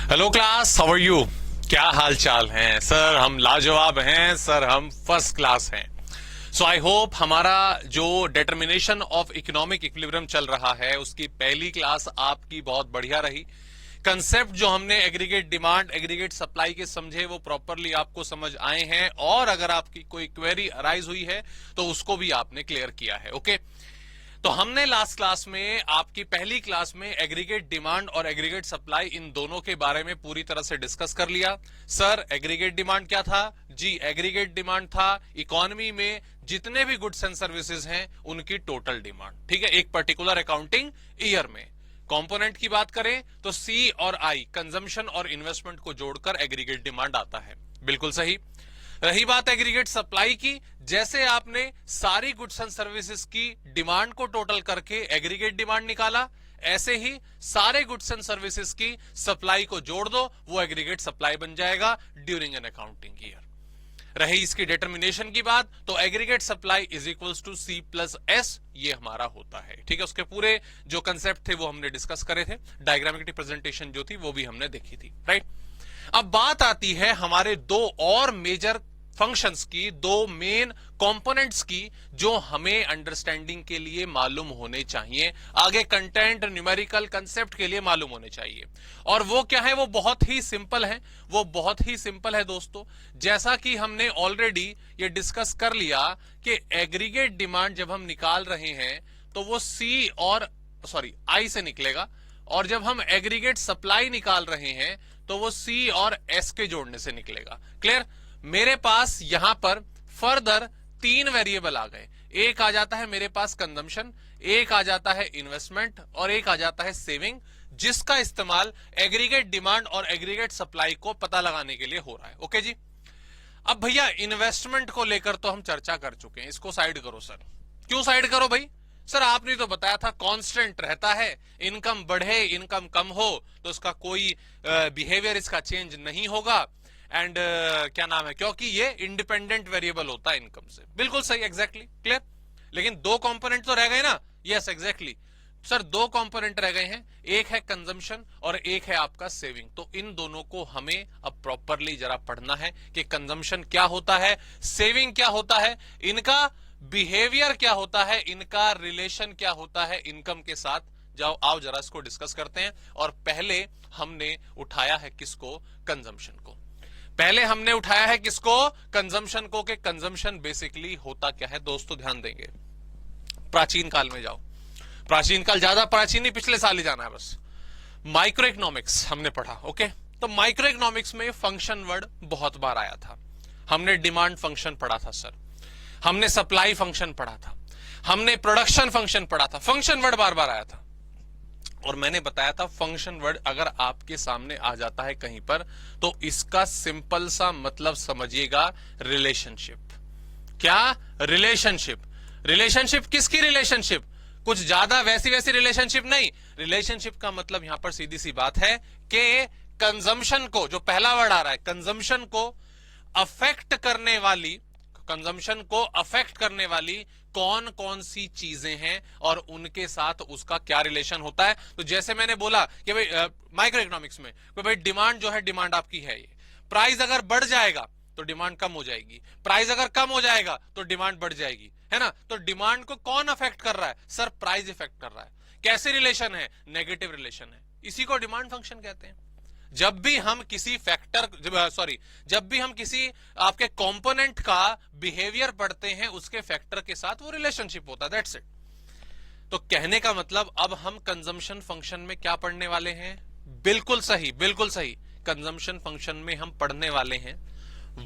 Hello class, how are you. क्या हाल चाल है सर? हम लाजवाब हैं सर, हम फर्स्ट क्लास हैं। सो आई होप हमारा जो डिटर्मिनेशन ऑफ इकोनॉमिक इक्विलिब्रियम चल रहा है उसकी पहली क्लास आपकी बहुत बढ़िया रही। कंसेप्ट जो हमने एग्रीगेट डिमांड एग्रीगेट सप्लाई के समझे वो प्रॉपरली आपको समझ आए हैं, और अगर आपकी कोई क्वेरी अराइज हुई है तो उसको भी आपने क्लियर किया है। ओके, तो हमने लास्ट क्लास में आपकी पहली क्लास में एग्रीगेट डिमांड और एग्रीगेट सप्लाई इन दोनों के बारे में पूरी तरह से डिस्कस कर लिया। सर एग्रीगेट डिमांड क्या था? जी, एग्रीगेट डिमांड था इकोनॉमी में जितने भी गुड्स एंड सर्विसेज हैं उनकी टोटल डिमांड। ठीक है, एक पर्टिकुलर अकाउंटिंग ईयर में। कंपोनेंट की बात करें तो सी और आई, कंजम्पशन और इन्वेस्टमेंट को जोड़कर एग्रीगेट डिमांड आता है। बिल्कुल सही। रही बात एग्रीगेट सप्लाई की, जैसे आपने सारी गुड्स एंड सर्विसेज की डिमांड को टोटल करके एग्रीगेट डिमांड निकाला, ऐसे ही सारे गुड्स एंड सर्विसेज की सप्लाई को जोड़ दो, वो एग्रीगेट सप्लाई बन जाएगा ड्यूरिंग एन अकाउंटिंग ईयर। रही इसकी डिटर्मिनेशन की बात, तो aggregate supply is equals to C plus S, ये हमारा होता है। ठीक है, उसके पूरे जो कंसेप्ट थे वो हमने डिस्कस करे थे, डायग्रामेटिक प्रेजेंटेशन जो थी वो भी हमने देखी थी, राइट। अब बात आती है हमारे दो और मेजर फंक्शंस की, दो मेन कंपोनेंट्स की, जो हमें अंडरस्टैंडिंग के लिए मालूम होने चाहिए, आगे कंटेंट न्यूमेरिकल कंसेप्ट के लिए मालूम होने चाहिए। और वो क्या है? वो बहुत ही सिंपल है, वो बहुत ही सिंपल है दोस्तों। जैसा कि हमने ऑलरेडी ये डिस्कस कर लिया कि एग्रीगेट डिमांड जब हम निकाल रहे हैं तो वो सी और आई से निकलेगा, और जब हम एग्रीगेट सप्लाई निकाल रहे हैं तो वो सी और एस के जोड़ने से निकलेगा। क्लियर? मेरे पास यहां पर फर्दर तीन वेरिएबल आ गए। एक आ जाता है मेरे पास कंजम्पशन, एक आ जाता है इन्वेस्टमेंट, और एक आ जाता है सेविंग, जिसका इस्तेमाल एग्रीगेट डिमांड और एग्रीगेट सप्लाई को पता लगाने के लिए हो रहा है। ओके जी। अब भैया इन्वेस्टमेंट को लेकर तो हम चर्चा कर चुके हैं, इसको साइड करो सर। क्यों साइड करो भाई? सर आपने तो बताया था कांस्टेंट रहता है, इनकम बढ़े इनकम कम हो तो उसका कोई बिहेवियर इसका चेंज नहीं होगा, एंड क्या नाम है, क्योंकि ये इंडिपेंडेंट वेरिएबल होता है इनकम से। बिल्कुल सही, एग्जैक्टली क्लियर। लेकिन दो कंपोनेंट तो रह गए ना? यस एग्जैक्टली सर, दो कंपोनेंट रह गए हैं, एक है कंजम्पशन और एक है आपका सेविंग। तो इन दोनों को हमें अब प्रॉपरली जरा पढ़ना है कि कंजम्पशन क्या होता है, सेविंग क्या होता है, इनका बिहेवियर क्या होता है, इनका रिलेशन क्या होता है इनकम के साथ। जाओ आओ जरा इसको डिस्कस करते हैं। और पहले हमने उठाया है किसको? कंजम्पशन को। पहले हमने उठाया है किसको? कंजम्पशन को। के कंजम्पशन बेसिकली होता क्या है दोस्तों, ध्यान देंगे। प्राचीन काल में जाओ, प्राचीन काल ज्यादा प्राचीन नहीं, पिछले साल ही जाना है बस। माइक्रो इकोनॉमिक्स हमने पढ़ा। ओके, तो माइक्रो इकोनॉमिक्स में फंक्शन वर्ड बहुत बार आया था। हमने डिमांड फंक्शन पढ़ा था सर, हमने सप्लाई फंक्शन पढ़ा था, हमने प्रोडक्शन फंक्शन पढ़ा था, फंक्शन वर्ड बार बार आया था। और मैंने बताया था फंक्शन वर्ड अगर आपके सामने आ जाता है कहीं पर तो इसका सिंपल सा मतलब समझिएगा, रिलेशनशिप। क्या? रिलेशनशिप। रिलेशनशिप किसकी रिलेशनशिप? कुछ ज्यादा वैसी वैसी रिलेशनशिप नहीं। रिलेशनशिप का मतलब यहां पर सीधी सी बात है कि कंजम्पशन को, जो पहला वर्ड आ रहा है, कंजम्पशन को अफेक्ट करने वाली, कंजम्पशन को अफेक्ट करने वाली कौन कौन सी चीजें हैं और उनके साथ उसका क्या रिलेशन होता है। तो जैसे मैंने बोला कि भाई माइक्रो इकोनॉमिक्स में भाई डिमांड जो है, डिमांड आपकी है ये, प्राइस अगर बढ़ जाएगा तो डिमांड कम हो जाएगी, प्राइस अगर कम हो जाएगा तो डिमांड बढ़ जाएगी, है ना? तो डिमांड को कौन अफेक्ट कर रहा है? सर प्राइस इफेक्ट कर रहा है। कैसे रिलेशन है? नेगेटिव रिलेशन है। इसी को डिमांड फंक्शन कहते हैं। जब भी हम किसी फैक्टर जब भी हम किसी आपके कंपोनेंट का बिहेवियर पढ़ते हैं उसके फैक्टर के साथ वो रिलेशनशिप होता है, दैट्स इट। तो कहने का मतलब अब हम कंजम्पशन फंक्शन में क्या पढ़ने वाले हैं? बिल्कुल सही, बिल्कुल सही। कंजम्पशन फंक्शन में हम पढ़ने वाले हैं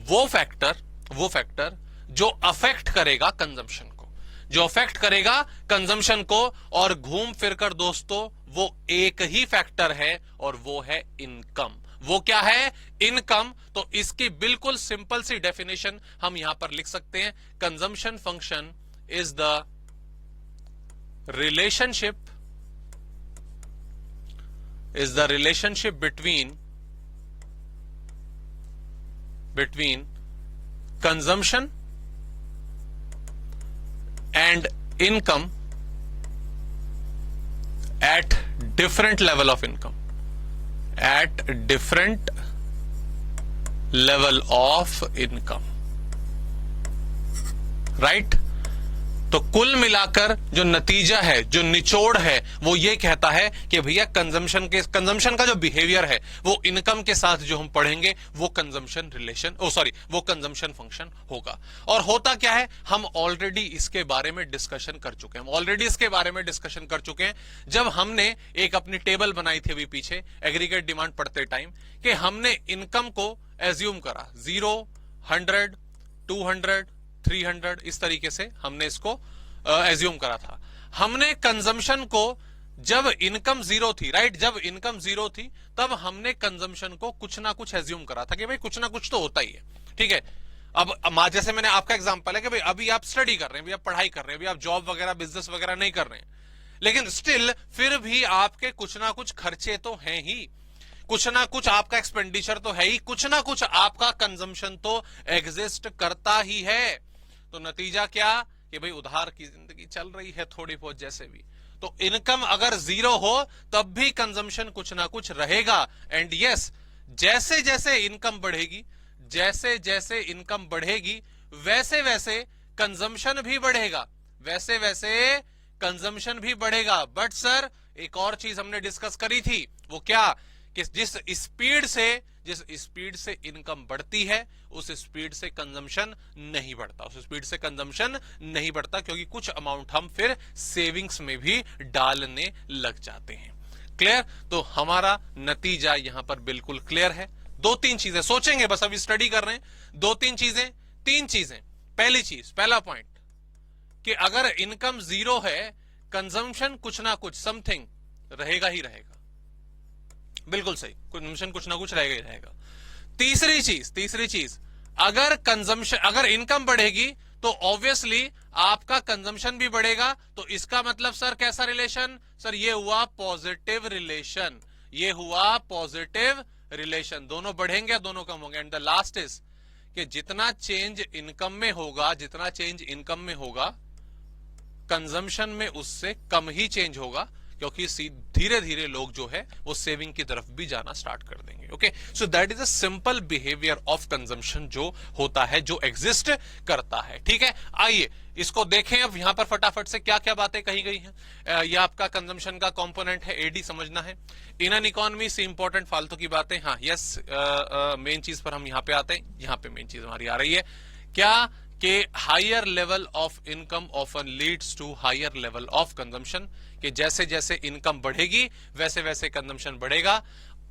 वो फैक्टर जो अफेक्ट करेगा कंजम्पशन को, जो अफेक्ट करेगा कंजम्पशन को। और घूम फिरकर दोस्तों वो एक ही फैक्टर है और वो है इनकम। वो क्या है? इनकम। तो इसकी बिल्कुल सिंपल सी डेफिनेशन हम यहां पर लिख सकते हैं, consumption function is the relationship between consumption and income at different level of income, at different level of income, right. तो कुल मिलाकर जो नतीजा है, जो निचोड़ है, वो ये कहता है कि भैया कंजम्पशन का जो बिहेवियर है वो इनकम के साथ जो हम पढ़ेंगे वो कंजम्पशन रिलेशन, वो कंजम्पशन फंक्शन होगा। और होता क्या है, हम ऑलरेडी इसके बारे में डिस्कशन कर चुके हैं, जब हमने एक अपनी टेबल बनाई थी अभी पीछे एग्रीगेट डिमांड पढ़ते टाइम, कि हमने इनकम को एज्यूम करा 0, 100, 200, 300, इस तरीके से हमने इसको एज्यूम करा था। हमने कंजम्पशन को, जब इनकम जीरो थी, राइट, जब इनकम जीरो थी तब हमने कंजम्पशन को कुछ ना कुछ एज्यूम करा था कि भाई कुछ ना कुछ तो होता ही है, ठीक है। अब जैसे मैंने आपका एग्जांपल है कि भाई अभी आप स्टडी कर रहे हैं, अभी आप पढ़ाई कर रहे हैं, अभी आप जॉब वगैरह बिजनेस वगैरह नहीं कर रहे हैं, लेकिन स्टिल फिर भी आपके कुछ ना कुछ खर्चे तो हैं ही, कुछ ना कुछ आपका एक्सपेंडिचर तो है ही, कुछ ना कुछ आपका कंजम्पशन तो एग्जिस्ट करता ही है। तो नतीजा क्या कि भाई उधार की जिंदगी चल रही है थोड़ी बहुत जैसे भी, तो इनकम अगर जीरो हो तब भी कंजम्पशन कुछ ना कुछ रहेगा। एंड यस, जैसे जैसे इनकम बढ़ेगी वैसे वैसे कंजम्पशन भी बढ़ेगा, बट सर एक और चीज हमने डिस्कस करी थी, वो क्या कि जिस स्पीड से इनकम बढ़ती है उस स्पीड से कंजम्पशन नहीं बढ़ता, क्योंकि कुछ अमाउंट हम फिर सेविंग्स में भी डालने लग जाते हैं। क्लियर? तो हमारा नतीजा यहां पर बिल्कुल क्लियर है। 2-3 चीजें सोचेंगे, बस अभी स्टडी कर रहे हैं, 2-3 चीजें, 3 चीजें। पहला पॉइंट कि अगर इनकम जीरो है, कंजम्पशन कुछ ना कुछ समथिंग रहेगा ही रहेगा, बिल्कुल सही, कंजम्पशन कुछ ना कुछ रहेगा ही रहेगा। तीसरी चीज, अगर इनकम बढ़ेगी तो ऑब्वियसली आपका कंजम्पशन भी बढ़ेगा, तो इसका मतलब सर कैसा रिलेशन? सर ये हुआ पॉजिटिव रिलेशन, दोनों बढ़ेंगे, दोनों कम होंगे। एंड द लास्ट इज कि जितना चेंज इनकम में होगा कंजम्पशन में उससे कम ही चेंज होगा, क्योंकि धीरे धीरे लोग जो है वो सेविंग की तरफ भी जाना स्टार्ट कर देंगे। Okay, so that is a simple behaviour of consumption जो होता है, जो एग्जिस्ट करता है। ठीक है, आइए इसको देखें अब यहां पर फटाफट से क्या क्या बातें कही गई हैं। ये आपका कंजम्पशन का कंपोनेंट है, एडी समझना है। इन एन इकोनॉमी से इंपॉर्टेंट फालतू की बातें, हाँ यस, मेन चीज पर हम यहां पे आते हैं। यहां पे मेन चीज हमारी आ रही है क्या कि higher level of income often leads to higher level of consumption, कि जैसे जैसे इनकम बढ़ेगी वैसे वैसे कंजम्पशन बढ़ेगा।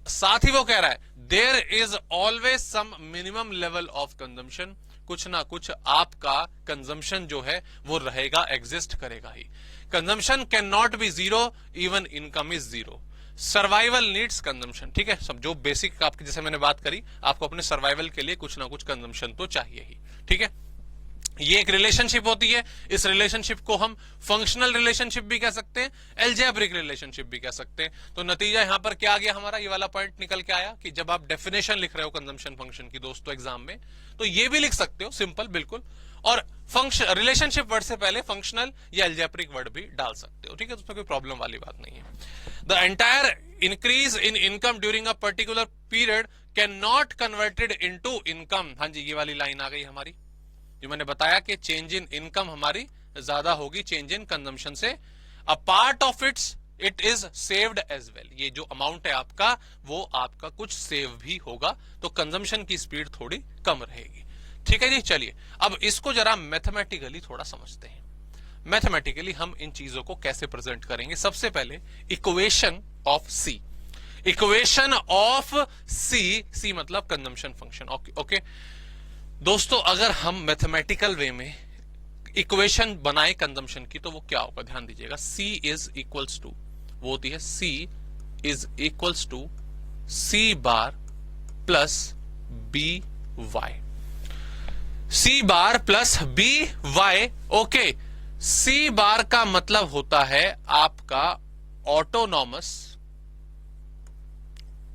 साथ ही वो कह रहा है there is always some minimum level of consumption, कुछ ना कुछ आपका कंजम्पशन जो है वो रहेगा, एग्जिस्ट करेगा ही। Consumption can not be zero even income is zero. Survival needs consumption, ठीक है, सब जो बेसिक आपकी जैसे मैंने बात करी, आपको अपने सर्वाइवल के लिए कुछ ना कुछ कंजम्पशन तो चाहिए ही। ठीक है, ये एक रिलेशनशिप होती है, इस रिलेशनशिप को हम फंक्शनल रिलेशनशिप भी कह सकते हैं, एल्जेब्रिक रिलेशनशिप भी कह सकते हैं। तो नतीजा यहां पर क्या आ गया हमारा, ये वाला पॉइंट निकल के आया कि जब आप डेफिनेशन लिख रहे हो कंजम्पशन फंक्शन की दोस्तों एग्जाम में, तो ये भी लिख सकते हो सिंपल बिल्कुल, और फंक्शन रिलेशनशिप वर्ड से पहले फंक्शनल या एल्जेब्रिक वर्ड भी डाल सकते हो। ठीक है, तो उसमें कोई प्रॉब्लम वाली बात नहीं है। The entire increase in income during a particular period can not converted into income. हाँ जी, ये वाली लाइन आ गई हमारी, जो मैंने बताया कि चेंज इन इनकम हमारी ज्यादा होगी चेंज इन कंजम्पशन से। A part of it is saved as well, ये जो अमाउंट है आपका वो आपका कुछ सेव भी होगा, तो कंजम्पशन की स्पीड थोड़ी कम रहेगी। ठीक है जी, चलिए अब इसको जरा मैथमेटिकली थोड़ा समझते हैं। मैथमेटिकली हम इन चीजों को कैसे प्रेजेंट करेंगे। सबसे पहले equation of C, equation of C मतलब कंजम्पशन फंक्शन। ओके दोस्तों, अगर हम मैथमेटिकल वे में इक्वेशन बनाए कंजम्पशन की तो वो क्या होगा, ध्यान दीजिएगा। C इज इक्वल्स टू, वो होती है C is equals to C bar plus B Y, C bar plus B Y. Okay, C bar का मतलब होता है आपका ऑटोनॉमस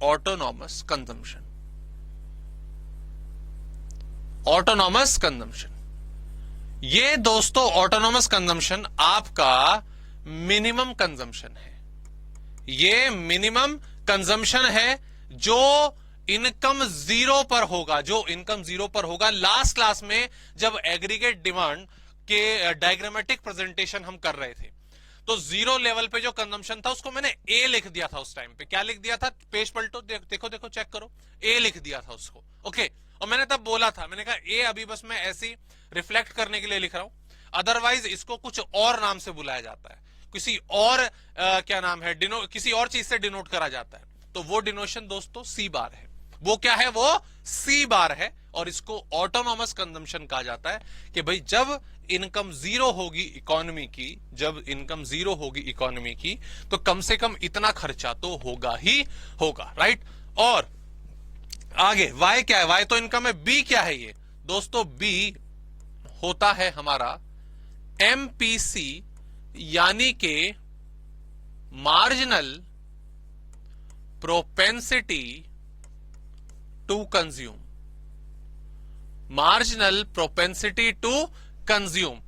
कंजम्पशन, ऑटोनॉमस कंजम्पशन। ये दोस्तों ऑटोनॉमस कंजम्पशन आपका मिनिमम कंजम्पशन है, ये मिनिमम कंजम्पशन है जो इनकम जीरो पर होगा, जो इनकम जीरो पर होगा। लास्ट क्लास में जब एग्रीगेट डिमांड के डायग्रामेटिक प्रेजेंटेशन हम कर रहे थे, तो जीरो लेवल पे जो कंजम्पशन था उसको मैंने ए लिख दिया था। उस टाइम पे क्या लिख दिया था, पेज पलटो, देखो देखो चेक करो, ए लिख दिया था उसको। ओके, और मैंने तब बोला था, मैंने कहा ए अभी बस मैं ऐसी रिफ्लेक्ट करने के लिए लिख रहा हूं, अदरवाइज इसको कुछ और नाम से बुलाया जाता है, किसी और क्या नाम है, किसी और चीज से डिनोट करा जाता है। तो वो डिनोशन दोस्तों सी बार है। वो क्या है, वो सी बार है। और इसको ऑटोनॉमस कंजम्पशन कहा जाता है कि भाई जब इनकम जीरो होगी इकोनॉमी की, जब इनकम जीरो होगी इकोनॉमी की, तो कम से कम इतना खर्चा तो होगा ही होगा, राइट। और आगे वाई क्या है, वाई तो इनकम है। बी क्या है ये दोस्तों, बी होता है हमारा एमपीसी, यानी के marginal propensity to consume, marginal propensity to consume.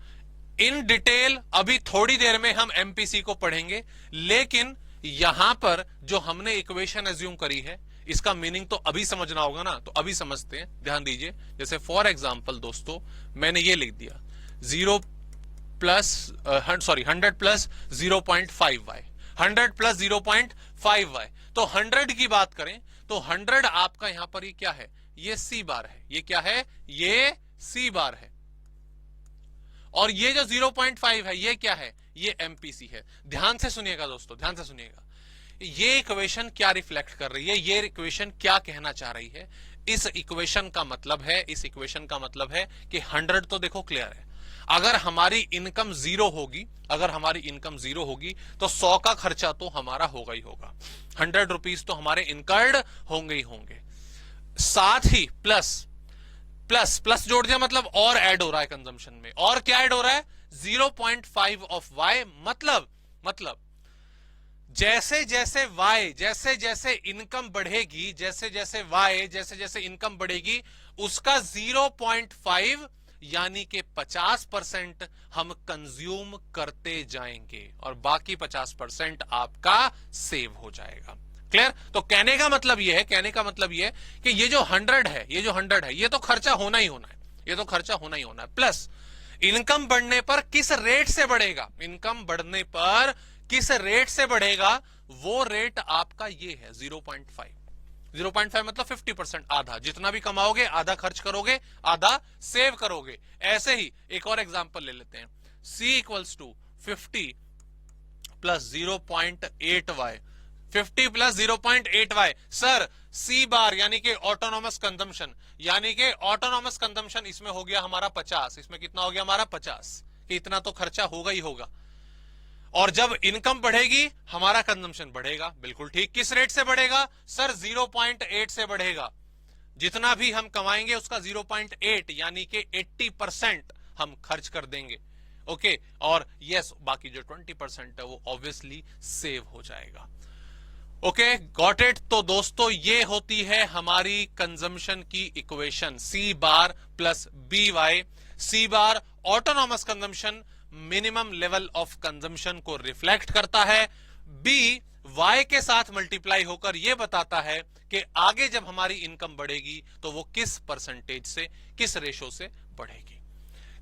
In detail अभी थोड़ी देर में हम एमपीसी को पढ़ेंगे, लेकिन यहां पर जो हमने इक्वेशन एज्यूम करी है, इसका मीनिंग तो अभी समझना होगा ना, तो अभी समझते हैं, ध्यान दीजिए। जैसे फॉर एग्जांपल दोस्तों मैंने ये लिख दिया 100 प्लस 0.5y, 100 प्लस 0.5y। तो 100 की बात करें तो 100 आपका यहां पर ये क्या है, ये सी बार है। ये क्या है, ये सी बार है। और ये जो 0.5 है ये क्या है, ये एमपीसी है। ध्यान से सुनिएगा दोस्तों, ध्यान से सुनिएगा। ये इक्वेशन क्या रिफ्लेक्ट कर रही है, ये इक्वेशन क्या कहना चाह रही है। इस इक्वेशन का मतलब है, इस इक्वेशन का मतलब है कि 100 तो देखो क्लियर है। अगर हमारी इनकम जीरो होगी, अगर हमारी इनकम जीरो होगी तो 100 का खर्चा तो हमारा होगा ही होगा। 100 रुपीज तो हमारे इनकर्ड होंगे ही होंगे। साथ ही प्लस प्लस प्लस जोड़ दिया, मतलब और ऐड हो रहा है कंजम्पशन में। और क्या ऐड हो रहा है, 0.5 ऑफ वाई। मतलब जैसे जैसे वाई, जैसे जैसे इनकम बढ़ेगी, जैसे जैसे वाई, जैसे जैसे इनकम बढ़ेगी, उसका 0.5 यानी कि 50% हम कंज्यूम करते जाएंगे और बाकी 50% आपका सेव हो जाएगा। क्लियर। तो कहने का मतलब यह है, कहने का मतलब यह है कि ये जो 100 है, ये जो 100 है, ये तो खर्चा होना ही होना है, ये तो खर्चा होना ही होना है। प्लस इनकम बढ़ने पर किस रेट से बढ़ेगा, इनकम बढ़ने पर किस रेट से बढ़ेगा, वो रेट आपका ये है 0.5। 0.5 मतलब 50%, आधा। जितना भी कमाओगे आधा खर्च करोगे, आधा सेव करोगे। ऐसे ही एक और एग्जांपल ले लेते हैं, C equals to 50 plus 0.8y, 50 plus 0.8y। सर सी बार यानी कि ऑटोनॉमस कंजम्पशन, यानी कि ऑटोनॉमस कंजम्पशन इसमें हो गया हमारा 50। इसमें कितना हो गया हमारा 50, कि इतना तो खर्चा होगा ही होगा। और जब इनकम बढ़ेगी हमारा कंजम्पशन बढ़ेगा। बिल्कुल ठीक। किस रेट से बढ़ेगा सर, 0.8 से बढ़ेगा। जितना भी हम कमाएंगे उसका 0.8 यानी कि 80% हम खर्च कर देंगे। ओके, और यस बाकी जो 20% है वो ऑब्वियसली सेव हो जाएगा। Okay, got it. तो दोस्तों ये होती है हमारी कंजम्पशन की equation, C bar plus B Y. C bar autonomous consumption, minimum level of consumption को रिफ्लेक्ट करता है। बी वाई के साथ मल्टीप्लाई होकर यह बताता है कि आगे जब हमारी इनकम बढ़ेगी तो वो किस परसेंटेज से, किस रेशो से बढ़ेगी।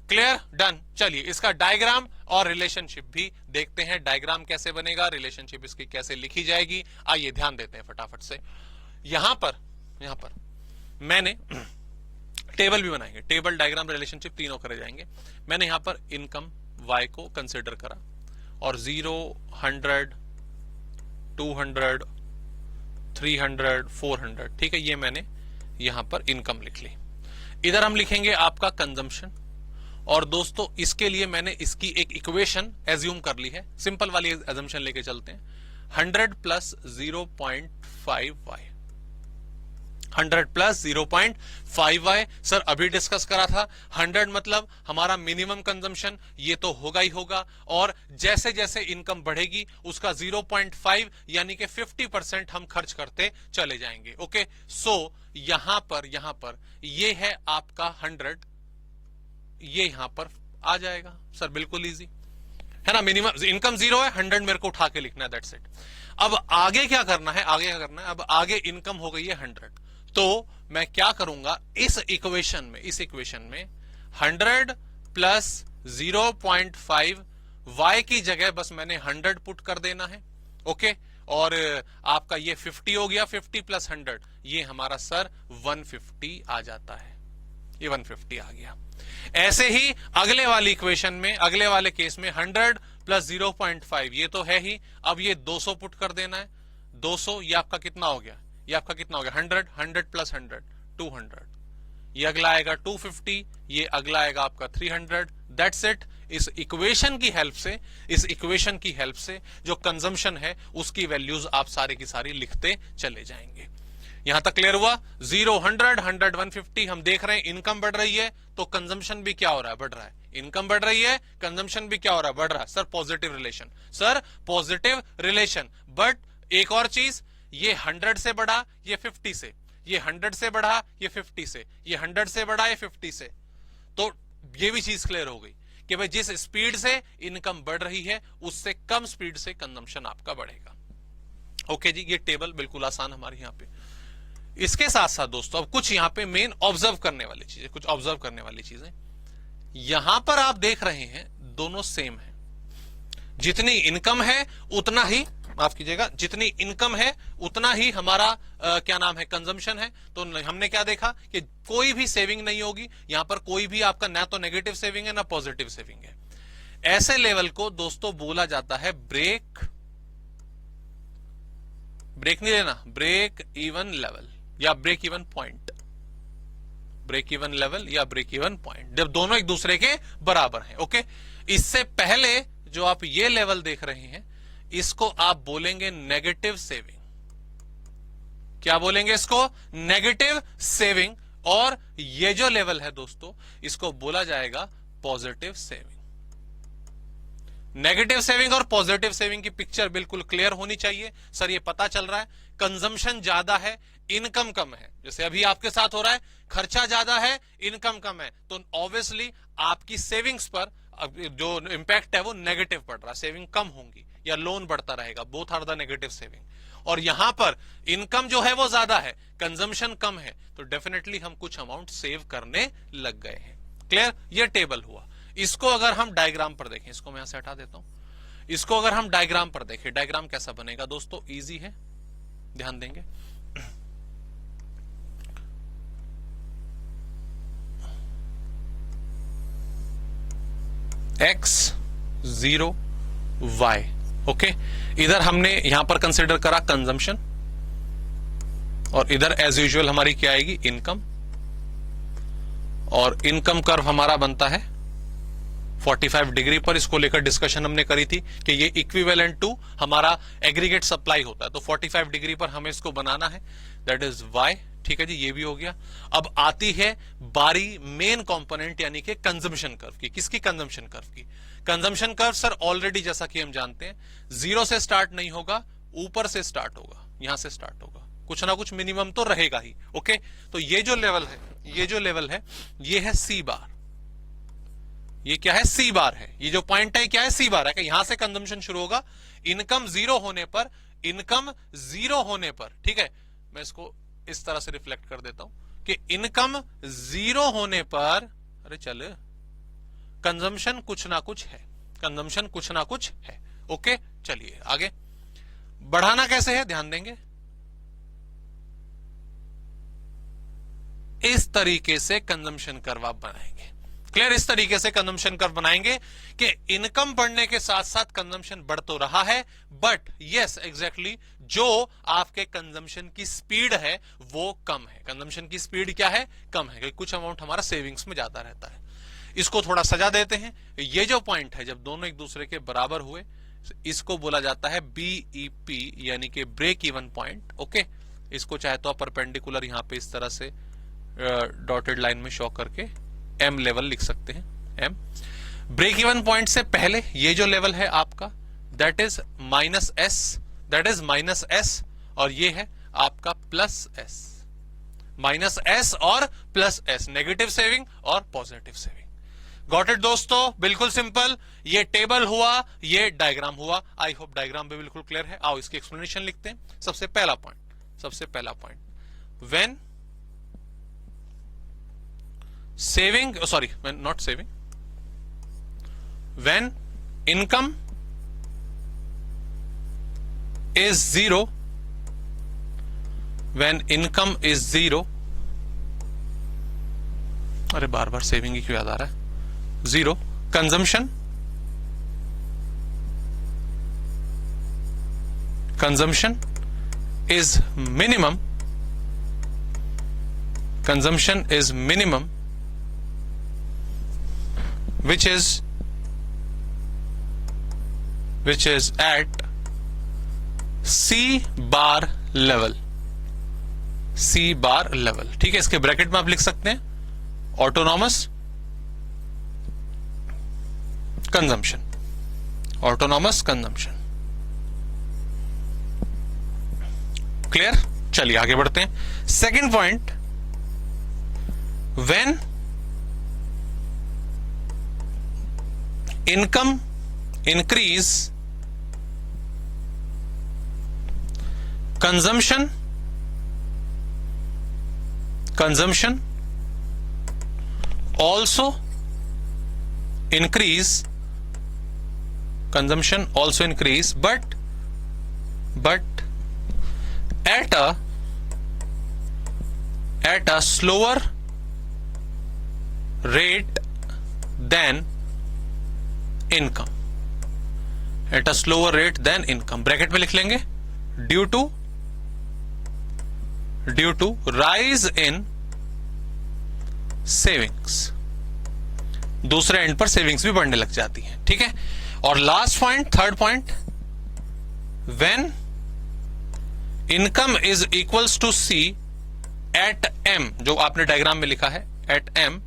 Clear, done. चलिए इसका डायग्राम और रिलेशनशिप भी देखते हैं। डायग्राम कैसे बनेगा, रिलेशनशिप इसकी कैसे लिखी जाएगी, आइए ध्यान देते हैं फटाफट से। यहां पर मैंने टेबल भी बनाएंगे, टेबल, डायग्राम, रिलेशनशिप तीनों करे जाएंगे। मैंने यहां पर इनकम y को कंसिडर करा और 0, 100, 200, 300, 400, ठीक है, ये मैंने यहां पर इनकम लिख ली। इधर हम लिखेंगे आपका कंजम्पशन। और दोस्तों इसके लिए मैंने इसकी एक इक्वेशन एज्यूम कर ली है, सिंपल वाली एजम्पशन लेके चलते हैं। 100 plus 0.5y, 100 plus 0.5y। Sir अभी डिस्कस करा था, 100 मतलब हमारा मिनिमम कंजम्पशन, ये तो होगा ही होगा। और जैसे जैसे इनकम बढ़ेगी उसका 0.5 यानी कि 50% हम खर्च करते चले जाएंगे। ओके, सो यहां पर ये है आपका 100, ये यहां पर आ जाएगा सर, बिल्कुल इजी। है ना, मिनिमम इनकम 0 है, 100 मेरे को उठा के लिखना है, दैट्स इट। अब आगे क्या करना है, आगे क्या करना है, अब आगे इनकम हो गई है 100, तो मैं क्या करूंगा इस इक्वेशन में 100 प्लस 0.5 y की जगह बस मैंने 100 पुट कर देना है, ओके। और आपका ये 50 हो गया, 50 प्लस 100 ये हमारा सर 150 आ जाता है, ये 150 आ गया। ऐसे ही अगले वाली इक्वेशन में, अगले वाले केस में 100 प्लस 0.5 ये तो है ही, अब ये 200 पुट कर देना है, 200 ये आपका कितना हो गया, ये आपका कितना हो गया 100, 100 प्लस 100 200, ये अगला आएगा 250, ये अगला आएगा आपका 300, दैट्स इट। इस इक्वेशन की हेल्प से जो कंजम्पशन है उसकी वैल्यूज आप सारी की सारी लिखते चले जाएंगे। यहां तक क्लियर हुआ? 0 100 100 150 हम देख रहे हैं इनकम बढ़ रही है तो कंजम्पशन भी क्या हो रहा है, बढ़ रहा है। इनकम बढ़ रही है, कंजम्पशन भी क्या हो रहा है, बढ़ रहा है। Sir positive relation, sir positive relation. But एक और चीज, ये 100 से बढ़ा, ये 50 से, ये 100 से बढ़ा, ये 50 से, ये 100 से बढ़ा, ये 50 से। तो ये भी चीज क्लियर हो गई कि भाई जिस स्पीड से इनकम बढ़ रही है उससे कम स्पीड से कंजम्पशन आपका बढ़ेगा। ओके जी, ये टेबल बिल्कुल आसान हमारे यहां पे। इसके साथ साथ दोस्तों अब कुछ यहां पे मेन ऑब्जर्व करने वाली चीजें, कुछ ऑब्जर्व करने वाली चीजें यहां पर आप देख रहे हैं, दोनों सेम है। जितनी इनकम है उतना ही, माफ कीजिएगा, जितनी इनकम है उतना ही हमारा क्या नाम है, कंजम्पशन है। तो हमने क्या देखा कि कोई भी सेविंग नहीं होगी यहां पर, कोई भी आपका ना तो नेगेटिव सेविंग है ना पॉजिटिव सेविंग है। ऐसे लेवल को दोस्तों बोला जाता है ब्रेक नहीं लेना, ब्रेक इवन लेवल या break even point, break even level या ब्रेक इवन पॉइंट, जब दोनों एक दूसरे के बराबर हैं। ओके, इससे पहले जो आप ये लेवल देख रहे हैं इसको आप बोलेंगे नेगेटिव सेविंग। क्या बोलेंगे इसको? Negative saving. और ये जो लेवल है दोस्तों इसको बोला जाएगा पॉजिटिव सेविंग। नेगेटिव सेविंग और पॉजिटिव सेविंग की पिक्चर बिल्कुल क्लियर होनी चाहिए। सर ये पता चल रहा है कंजम्पशन ज्यादा है, इनकम कम है, जैसे अभी आपके साथ हो रहा है, खर्चा ज्यादा है, इनकम कम है, तो ऑब्वियसली आपकी सेविंग्स पर जो इंपैक्ट है वो नेगेटिव पड़ रहा है, सेविंग कम होंगी या लोन बढ़ता रहेगा, both are the negative saving. और यहां पर इनकम जो है वो ज्यादा है, कंजम्पशन कम है, तो डेफिनेटली हम कुछ अमाउंट सेव करने लग गए हैं। क्लियर? ये टेबल हुआ। इसको अगर हम डायग्राम पर देखें, इसको मैं यहां से हटा देता हूं, इसको अगर हम डायग्राम पर देखें, डायग्राम कैसा बनेगा दोस्तों? इजी है, ध्यान देंगे। x 0 y, okay. इधर हमने यहां पर कंसिडर करा कंजम्पशन और इधर एज यूजुअल हमारी क्या आएगी, इनकम। और इनकम कर्व हमारा बनता है 45 डिग्री पर। इसको लेकर डिस्कशन हमने करी थी कि ये इक्विवेलेंट टू हमारा एग्रीगेट सप्लाई होता है, तो 45 डिग्री पर हमें इसको बनाना है, दैट इज y। ठीक है जी, ये भी हो गया। अब आती है बारी मेन कंपोनेंट यानी कि कंजम्पशन कर्व की। किसकी? कंजम्पशन कर्व की। कंजम्पशन कर्व सर ऑलरेडी जैसा कि हम जानते हैं 0 से स्टार्ट नहीं होगा, ऊपर से स्टार्ट होगा, यहां से स्टार्ट होगा, कुछ ना कुछ मिनिमम तो रहेगा ही। ओके, तो ये जो लेवल है, ये जो लेवल है ये है सी बार। ये क्या है? सी बार है। ये जो पॉइंट है क्या है? सी बार है कि यहां से कंजम्पशन शुरू होगा इनकम 0 होने पर, इनकम 0 होने पर। ठीक है, मैं इसको इस तरह से रिफ्लेक्ट कर देता हूं कि इनकम 0 होने पर, अरे चल, कंजम्पशन कुछ ना कुछ है, कंजम्पशन कुछ ना कुछ है। ओके, चलिए आगे बढ़ाना कैसे है, ध्यान देंगे। इस तरीके से कंजम्पशन कर्व आप बनाएंगे। क्लियर? इस तरीके से कंजम्पशन कर्व बनाएंगे कि इनकम बढ़ने के साथ साथ कंजम्पशन बढ़ तो रहा है, बट यस एग्जैक्टली जो आपके कंजम्पशन की स्पीड है वो कम है। कंजम्पशन की स्पीड क्या है? कम है, क्योंकि कुछ अमाउंट हमारा सेविंग्स में जाता रहता है। इसको थोड़ा सजा देते हैं। ये जो पॉइंट है जब दोनों एक दूसरे के बराबर हुए, इसको बोला जाता है BEP यानी कि ब्रेक इवन पॉइंट। ओके, इसको चाहे तो आप परपेंडिकुलर यहां पे इस तरह से डॉटेड लाइन में शो करके M लेवल लिख सकते हैं, M। ब्रेक इवन पॉइंट से पहले ये जो लेवल है आपका that is -S, that is -S, और ये है आपका +S, -S और +S, नेगेटिव सेविंग और पॉजिटिव सेविंग। गॉट इट दोस्तों, बिल्कुल सिंपल। ये टेबल हुआ, ये डायग्राम हुआ। आई होप डायग्राम भी बिल्कुल क्लियर है। आओ इसकी एक्सप्लेनेशन लिखते हैं। सबसे पहला point, when saving, sorry when not saving, when income is zero, when income is zero, अरे बार बार सेविंग ही क्यों याद आ रहा है, zero, consumption is minimum, consumption is minimum, which is at C bar level, C bar level। ठीक है, इसके bracket में आप लिख सकते हैं autonomous consumption, autonomous consumption. Clear? चलिए आगे बढ़ते हैं। Second point, when income increase, consumption also increase, consumption also increase, but at a slower rate than income, at a slower rate than income। Bracket में लिख लेंगे due to rise in savings. दूसरे end पर savings भी बढ़ने लग जाती है। ठीक है, और last point, third point, when income is equals to C at M, जो आपने डायग्राम में लिखा है at M,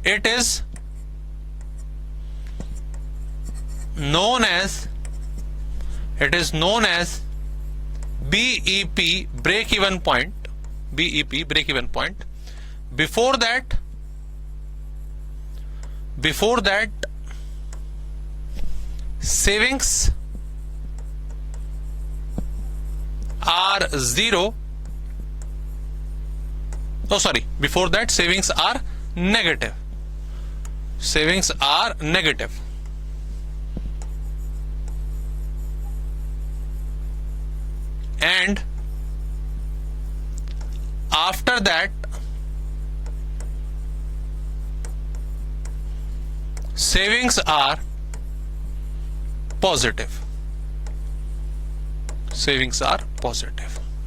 it is known as BEP, break even point, BEP, break even point। before that savings are zero, oh sorry, before that savings are negative, and after that savings are positive,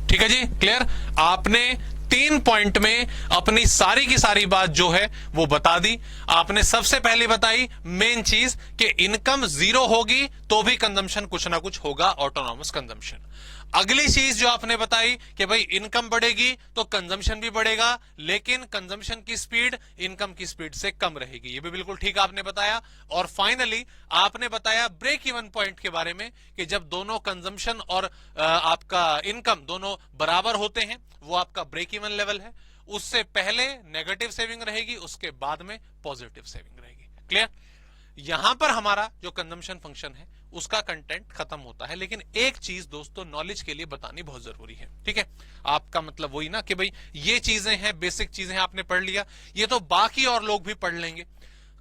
ठीक है जी, clear? आपने 3 point में अपनी सारी की सारी बात जो है वो बता दी। आपने सबसे पहले बताई मेन चीज कि इनकम जीरो होगी तो भी कंजम्पशन कुछ ना कुछ होगा, ऑटोनॉमस कंजम्पशन। अगली चीज जो आपने बताई कि भाई इनकम बढ़ेगी तो कंजम्पशन भी बढ़ेगा, लेकिन कंजम्पशन की स्पीड इनकम की स्पीड से कम रहेगी। ये भी बिल्कुल ठीक आपने बताया। और फाइनली आपने बताया ब्रेक इवन पॉइंट के बारे में कि जब दोनों कंजम्पशन और आपका इनकम दोनों बराबर होते हैं वो आपका ब्रेक इवन लेवल है। उससे पहले नेगेटिव सेविंग रहेगी, उसके बाद में पॉजिटिव सेविंग रहेगी। क्लियर? यहां पर हमारा जो कंजम्पशन फंक्शन है उसका कंटेंट खत्म होता है। लेकिन एक चीज दोस्तों नॉलेज के लिए बतानी बहुत जरूरी है। ठीक है, आपका मतलब वही ना कि भाई ये चीजें हैं, बेसिक चीजें आपने पढ़ लिया, ये तो बाकी और लोग भी पढ़ लेंगे,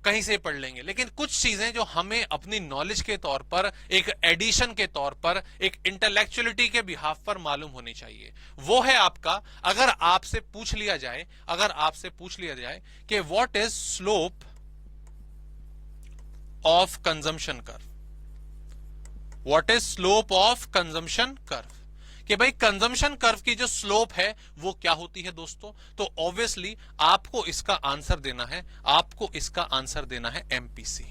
कहीं से पढ़ लेंगे, लेकिन कुछ चीजें जो हमें अपनी नॉलेज के तौर पर, एक एडिशन के तौर पर, एक इंटेलेक्चुअलिटी के बिहाफ पर मालूम होनी चाहिए। वो है आपका, अगर आपसे पूछ लिया जाए कि what is slope of consumption curve, what is slope of consumption curve, कि भाई कंजम्पशन कर्व की जो स्लोप है वो क्या होती है दोस्तों। तो ऑब्वियसली आपको इसका आंसर देना है एमपीसी।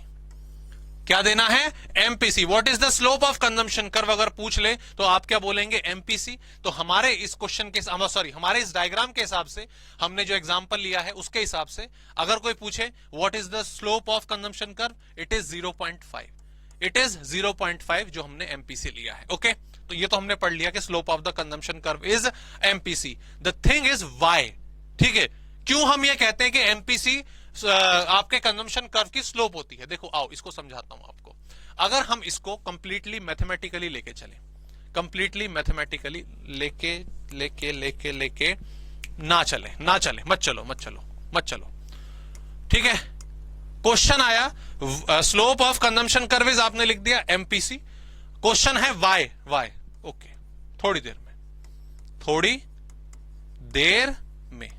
क्या देना है? MPC. What is the slope of consumption curve अगर पूछ ले तो आप क्या बोलेंगे? एमपीसी। तो हमारे इस क्वेश्चन के हमारे इस डायग्राम के हिसाब से, हमने जो एग्जांपल लिया है उसके हिसाब से, अगर कोई पूछे what is the slope of consumption curve, it is 0.5, it is 0.5 जो हमने एमपीसी लिया है। ओके, तो ये तो हमने पढ़ लिया कि slope of the consumption curve is MPC. The thing is Y. ठीक है, क्यों हम ये कहते हैं कि एमपीसी आपके कंजम्पशन कर्व की स्लोप होती है? देखो आओ इसको समझाता हूं आपको। अगर हम इसको कंप्लीटली मैथमेटिकली लेके चले, कंप्लीटली मैथमेटिकली लेके लेके लेके लेके ना चले, ना चले, मत चलो मत चलो मत चलो, ठीक है। क्वेश्चन आया slope of consumption curve is, आपने लिख दिया एमपीसी। क्वेश्चन है वाई, वाई, ओके, थोड़ी देर में, थोड़ी देर में,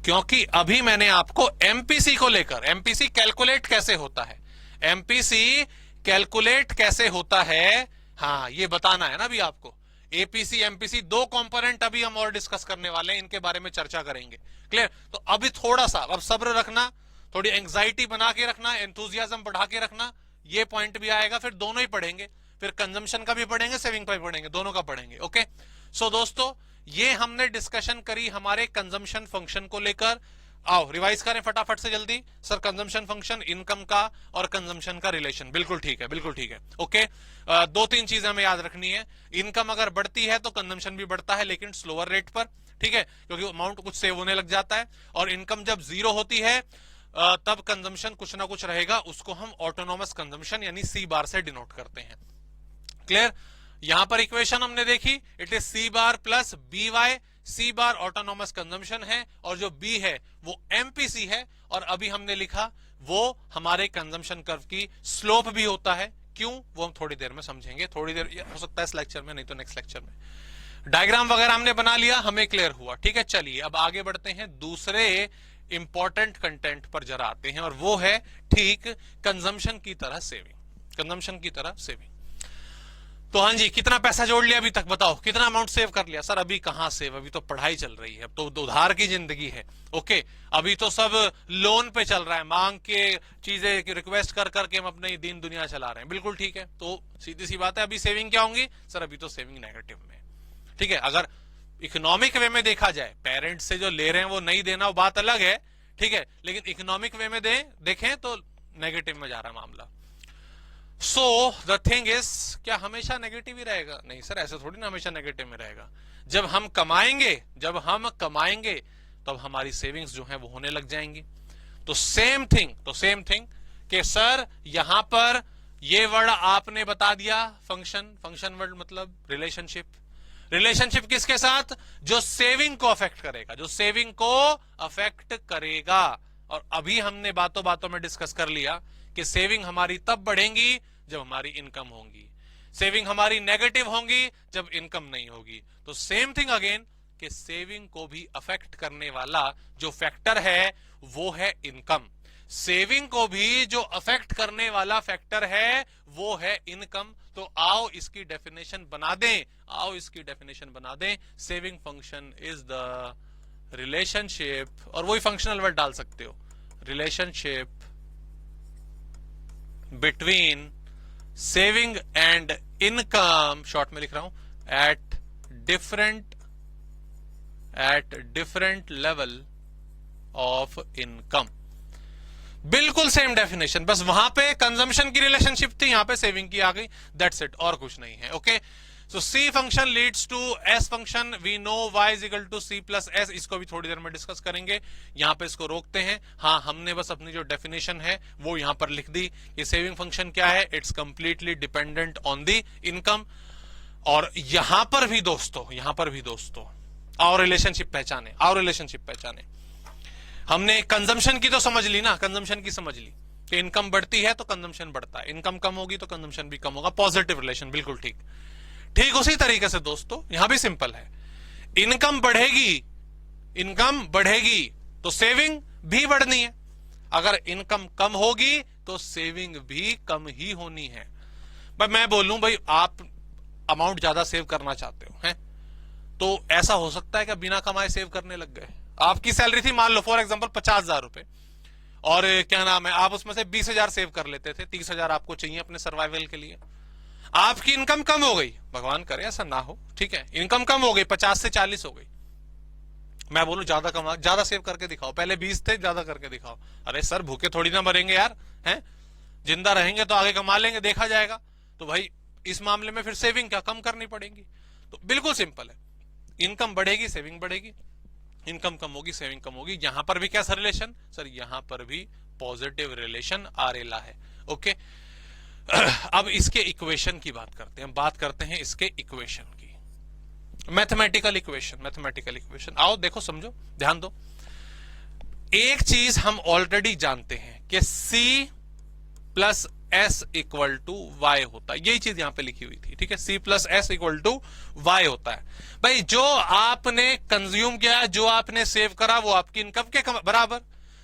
क्योंकि अभी मैंने आपको एमपीसी को लेकर, एमपीसी कैलकुलेट कैसे होता है, एमपीसी कैलकुलेट कैसे होता है, हाँ ये बताना है ना अभी आपको। एपीसी एमपीसी दो कंपोनेंट अभी हम और डिस्कस करने वाले हैं, इनके बारे में चर्चा करेंगे, क्लियर। तो अभी थोड़ा सा अब सब्र रखना, थोड़ी एंग्जाइटी बना के रखना, एंथुजियाज्म बढ़ा के रखना, ये पॉइंट भी आएगा, फिर दोनों ही पढ़ेंगे, फिर कंजम्पशन का भी पढ़ेंगे, सेविंग का भी पढ़ेंगे, दोनों का पढ़ेंगे, ओके। सो दोस्तों ये हमने डिस्कशन करी हमारे कंजम्पशन फंक्शन को लेकर। आओ रिवाइज करें फटाफट से जल्दी। सर कंजम्पशन फंक्शन, इनकम का और कंजम्पशन का रिलेशन, बिल्कुल ठीक है, बिल्कुल ठीक है, ओके। दो तीन चीजें हमें याद रखनी है। इनकम अगर बढ़ती है तो कंजम्पशन भी बढ़ता है, लेकिन स्लोअर रेट पर, ठीक है, क्योंकि अमाउंट कुछ सेव होने लग जाता है। और इनकम जब जीरो होती है तब कंजम्पशन कुछ ना कुछ रहेगा, उसको हम ऑटोनोमस कंजम्पशन यानी सी बार से डिनोट करते हैं, क्लियर। यहां पर इक्वेशन हमने देखी, it is C bar plus B Y. C bar autonomous consumption है और जो बी है वो एमपीसी है, और अभी हमने लिखा वो हमारे कंजम्पशन कर्व की स्लोप भी होता है। क्यों, वो हम थोड़ी देर में समझेंगे, थोड़ी देर हो सकता है इस लेक्चर में, नहीं तो नेक्स्ट लेक्चर में। डायग्राम वगैरह हमने बना लिया, हमें क्लियर हुआ, ठीक है। चलिए अब आगे बढ़ते हैं, दूसरे इंपॉर्टेंट कंटेंट पर जरा आते हैं, और वो है ठीक कंजम्पशन की तरह सेविंग, कंजम्पशन की तरह सेविंग। तो हाँ जी, कितना पैसा जोड़ लिया अभी तक, बताओ कितना अमाउंट सेव कर लिया? सर अभी कहां सेव, अभी तो पढ़ाई चल रही है, अब तो उधार की जिंदगी है, ओके। अभी तो सब लोन पे चल रहा है, मांग के चीजें रिक्वेस्ट कर करके हम अपनी दीन दुनिया चला रहे हैं, बिल्कुल ठीक है। तो सीधी सी बात है, अभी सेविंग क्या होंगी? सर अभी तो सेविंग नेगेटिव में, ठीक है। अगर इकोनॉमिक वे में देखा जाए, पेरेंट्स से जो ले रहे हैं वो नहीं देना, वो बात अलग है, ठीक है, लेकिन इकोनॉमिक वे में देखें तो नेगेटिव में जा रहा है मामला। सो द थिंग इज, क्या हमेशा नेगेटिव ही रहेगा? नहीं सर, ऐसे थोड़ी ना हमेशा नेगेटिव में रहेगा। जब हम कमाएंगे, जब हम कमाएंगे तब हमारी सेविंग्स जो है वो होने लग जाएंगी। तो सेम थिंग कि सर यहां पर ये वर्ड आपने बता दिया, फंक्शन, फंक्शन वर्ड मतलब रिलेशनशिप। रिलेशनशिप किसके साथ? जो सेविंग को अफेक्ट करेगा, जो सेविंग को अफेक्ट करेगा। और अभी हमने बातों बातों में डिस्कस कर लिया कि सेविंग हमारी तब बढ़ेंगी जब हमारी इनकम होगी, सेविंग हमारी नेगेटिव होंगी जब इनकम नहीं होगी। तो सेम थिंग अगेन कि सेविंग को भी अफेक्ट करने वाला जो फैक्टर है वो है इनकम। सेविंग को भी जो अफेक्ट करने वाला फैक्टर है वो है इनकम। तो आओ इसकी डेफिनेशन बना दें, आओ इसकी डेफिनेशन बना दें। Saving function is the relationship, और वही फंक्शनल वर्ड डाल सकते हो, relationship between saving and income, short में लिख रहा हूं, at different level of income. बिल्कुल सेम डेफिनेशन, बस वहां पे कंजम्पशन की रिलेशनशिप थी, यहां पे सेविंग की आ गई, दैट्स इट, और कुछ नहीं है, okay. So C function leads to S function, we know Y is equal to C plus S, इसको भी थोड़ी देर में डिस्कस करेंगे। यहां पे इसको रोकते हैं। हाँ, हमने बस अपनी जो डेफिनेशन है वो यहां पर लिख दी। ये सेविंग फंक्शन क्या है? It's completely dependent on the income. और यहां पर भी दोस्तों और रिलेशनशिप पहचाने, हमने कंजम्पशन की तो समझ ली ना, कंजम्पशन की समझ ली कि इनकम बढ़ती है तो कंजम्पशन बढ़ता है, इनकम कम होगी तो कंजम्पशन भी कम होगा, पॉजिटिव रिलेशन, बिल्कुल ठीक। ठीक उसी तरीके से दोस्तों यहां भी सिंपल है, इनकम बढ़ेगी तो सेविंग भी बढ़नी है, अगर इनकम कम होगी तो सेविंग भी कम ही होनी है। भाई मैं बोलूं, भाई आप अमाउंट ज्यादा सेव करना चाहते हो हैं, तो ऐसा हो सकता है कि बिना कमाए सेव करने लग गए। आपकी सैलरी थी मान लो फॉर एग्जांपल 50,000 रुपए, और क्या नाम है, आप उसमें से 20,000 सेव कर लेते थे, 30,000 आपको चाहिए अपने सर्वाइवल के लिए। आपकी इनकम कम हो गई, भगवान करे ऐसा ना हो, ठीक है, इनकम कम हो गई, 50 से 40 हो गई। मैं बोलूं ज्यादा सेव करके दिखाओ, पहले 20 थे, ज्यादा करके दिखाओ। अरे सर भूखे थोड़ी ना मरेंगे यार, हैं, जिंदा रहेंगे तो आगे कमा लेंगे, देखा जाएगा। तो भाई इस मामले में फिर सेविंग क्या कम करनी पड़ेगी। तो बिल्कुल सिंपल है, इनकम बढ़ेगी सेविंग बढ़ेगी, इनकम कम होगी, सेविंग कम होगी। यहां पर भी कैसा रिलेशन सर, यहां पर भी पॉजिटिव रिलेशन आ रेला है। ओके, अब इसके इक्वेशन की बात करते हैं, बात करते हैं इसके इक्वेशन की, मैथमेटिकल इक्वेशन। आओ देखो, समझो, ध्यान दो। एक चीज हम ऑलरेडी जानते हैं कि C plus S equal to Y होता है, यही चीज यहां पे लिखी हुई थी, ठीक है। C plus S equal to Y होता है। भाई जो आपने कंज्यूम किया, जो आपने सेव करा, वो आपकी इनकम के बराबर।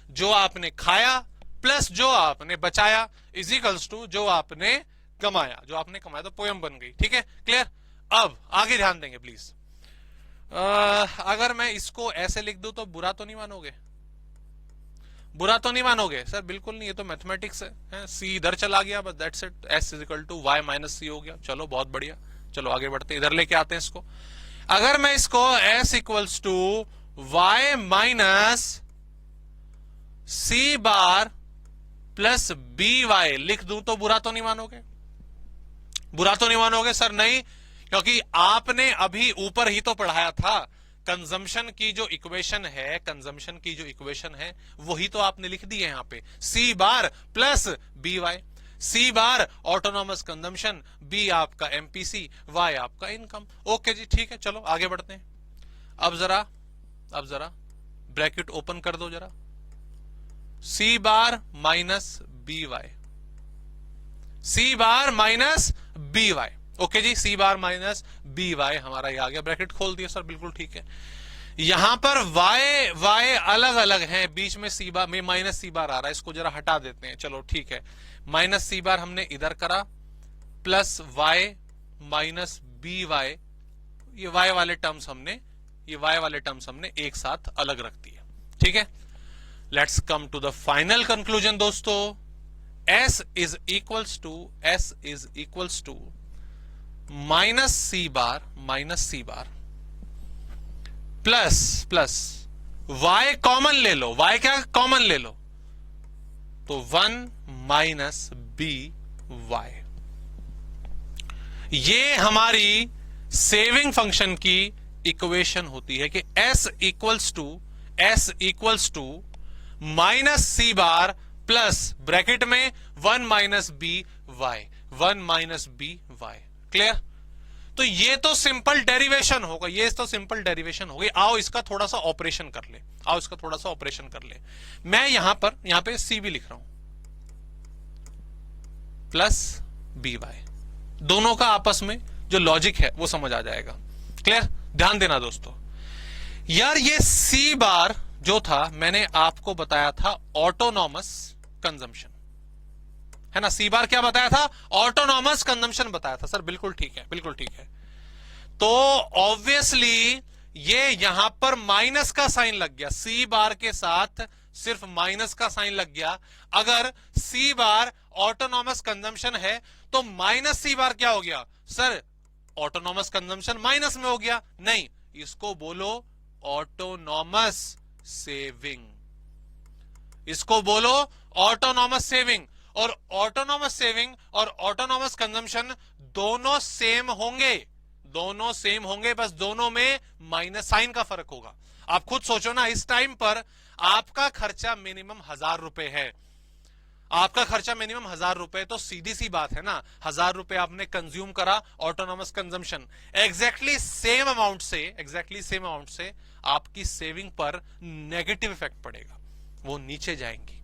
जो आपने खाया प्लस जो आपने बचाया इज इक्वल्स टू जो आपने कमाया। जो आपने कमाया तो पोयम बन गई, ठीक है, क्लियर। अब आगे ध्यान देंगे प्लीज। अगर मैं इसको ऐसे लिख दूं तो बुरा तो नहीं मानोगे? बुरा तो नहीं मानोगे सर? बिल्कुल नहीं, ये तो मैथमेटिक्स है। सी इधर चला गया, बस that's it. S is equal to Y minus C हो गया। चलो बहुत बढ़िया, चलो आगे बढ़ते हैं, इधर लेके आते हैं इसको। अगर मैं इसको S equals to Y minus C bar plus B Y लिख दूं तो बुरा तो नहीं मानोगे? बुरा तो नहीं मानोगे सर? नहीं, क्योंकि आपने अभी ऊपर ही तो पढ़ाया था, कंजम्पशन की जो इक्वेशन है, वही तो आपने लिख दी है यहां पे, सी bar plus B Y. C bar autonomous consumption, B आपका एमपीसी, वाई आपका इनकम। ओके जी, ठीक है, चलो आगे बढ़ते हैं। अब जरा ब्रैकेट ओपन कर दो जरा, सी बार माइनस बी वाई, सी बार माइनस बी वाई। ओके जी, सी बार माइनस बी वाई हमारा ये आ गया, ब्रैकेट खोल दिया सर, बिल्कुल ठीक है। यहां पर वाई अलग अलग हैं, बीच में सी बार में माइनस सी बार आ रहा है, इसको जरा हटा देते हैं। चलो ठीक है, माइनस सी बार हमने इधर करा, plus Y minus B Y, ये वाई वाले टर्म्स हमने एक साथ अलग रख दिए, ठीक है। Let's come to the final conclusion दोस्तों। S is equals to minus C bar plus y common ले लो, y क्या कॉमन ले लो, तो 1 माइनस बी वाई। ये हमारी सेविंग फंक्शन की इक्वेशन होती है कि S equals to minus C bar plus bracket में 1 माइनस बी वाई, क्लियर। तो ये तो सिंपल डेरिवेशन होगा, आओ इसका थोड़ा सा ऑपरेशन कर ले। मैं यहां पे सी भी लिख रहा हूं, प्लस बी वाई, दोनों का आपस में जो लॉजिक है वो समझ आ जाएगा, क्लियर। ध्यान देना दोस्तों, यार ये सी बार जो था मैंने आपको बताया था ऑटोनॉमस कंजम्पशन, है ना। सी बार क्या बताया था? ऑटोनॉमस कंजम्पशन बताया था सर, बिल्कुल ठीक है। तो ऑब्वियसली ये यहां पर माइनस का साइन लग गया, सी बार के साथ सिर्फ माइनस का साइन लग गया। अगर सी बार ऑटोनॉमस कंजम्पशन है तो माइनस सी बार क्या हो गया सर? ऑटोनॉमस कंजम्पशन माइनस में हो गया। नहीं, इसको बोलो ऑटोनॉमस सेविंग, और ऑटोनॉमस सेविंग और ऑटोनॉमस कंजम्पशन दोनों सेम होंगे, बस दोनों में माइनस साइन का फर्क होगा। आप खुद सोचो ना, इस टाइम पर आपका खर्चा मिनिमम 1000 रुपए है, तो सीधी सी बात है ना, 1000 रुपए आपने कंज्यूम करा autonomous consumption, exactly same amount से आपकी सेविंग पर नेगेटिव इफेक्ट पड़ेगा, वो नीचे जाएंगी।